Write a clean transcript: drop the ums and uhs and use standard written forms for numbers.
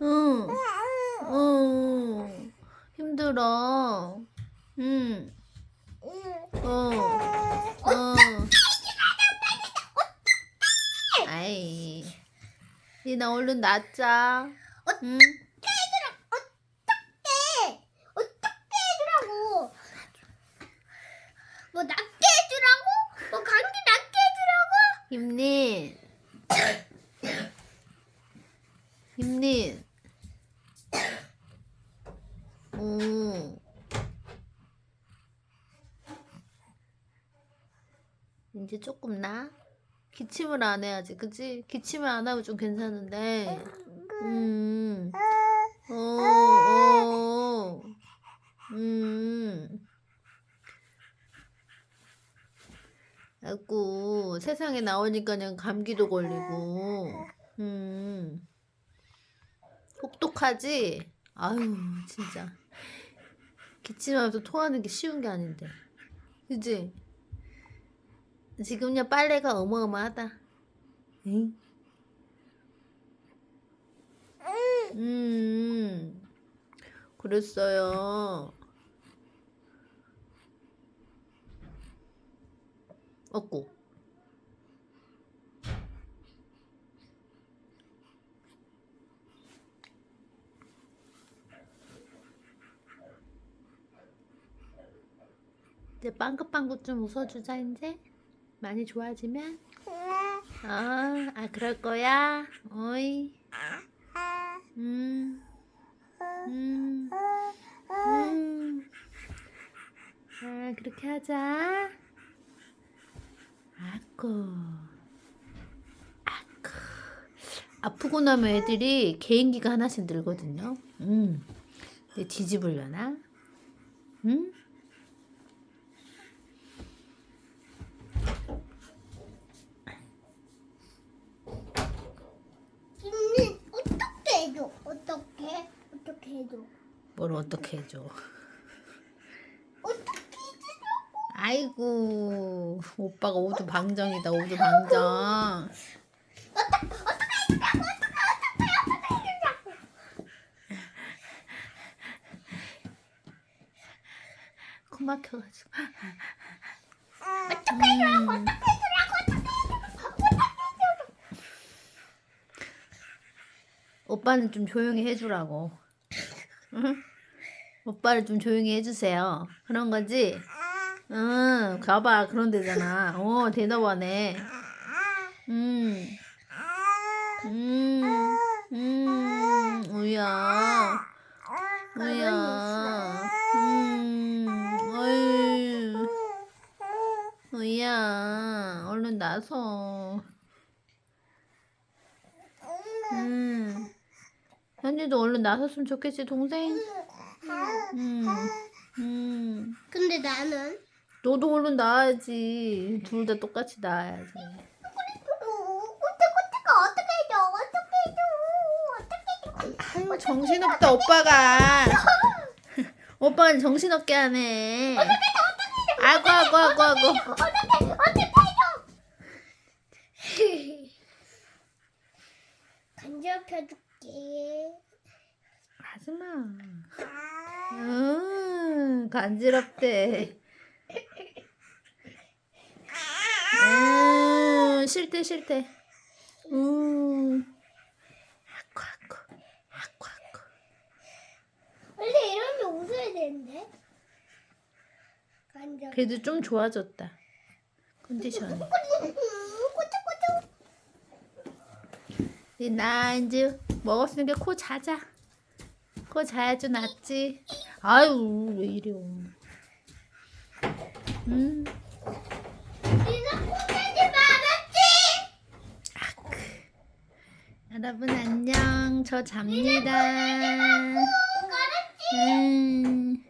응. 응. 힘들어. 응. 아이. 니나 얼른 낫자. 응? 어떻게 해주라고? 뭐 낫게 해주라고? 뭐 감기 낫게 해주라고? 힘님. 힘님. 오. 이제 조금 나? 기침을 안 해야지, 그치? 기침을 안 하면 좀 괜찮은데. 음. 어. 아이고, 세상에 나오니까 그냥 감기도 걸리고. 혹독하지? 아유, 진짜. 기침하면서 토하는 게 쉬운 게 아닌데. 그치? 지금요, 빨래가 어마어마하다. 응? 그랬어요. 없고. 이제 빵긋빵긋 좀 웃어주자, 이제. 많이 좋아지면. 그럴 거야? 어이. 음. 음. 그렇게 하자. 아고. 아프고 나면 애들이 개인기가 하나씩 늘거든요. 근데 뒤집으려나? 응? 김민 어떻게 해줘? 어떻게 해줘? 뭘 어떻게 해줘? 어떻게 해주라고? 아이고, 오빠가 오두 방정이다, 오두 방정. 코 막혀가지고. 어떻게 해주라고? 오빠는 좀 조용히 해주라고. 응? 오빠를 좀 조용히 해주세요. 그런 거지? 응, 가봐. 그런 데잖아. 대답하네. 우야. 우야. 어이. 우야. 얼른 나서. 현이도 얼른 나섰으면 좋겠지, 동생? 근데 나는 너도 얼른 나와야지. 둘 다 똑같이 나와야지. 어떻게 해줘? 아유, 정신없다, 오빠가. 오빠는 정신없게 하네. 아고. 어떻게 해줘? 간접해줄게. 하지마. 간지럽대. 싫대. 아쿠. 원래 이러면 웃어야 되는데. 간접. 그래도 좀 좋아졌다. 컨디션이. 나 이제 먹었으니까 코 자자. 코 자야지 낫지. 아유, 왜 이래. 네가 꼬매지 말았지? 여러분 안녕. 저 잡니다. 알았지?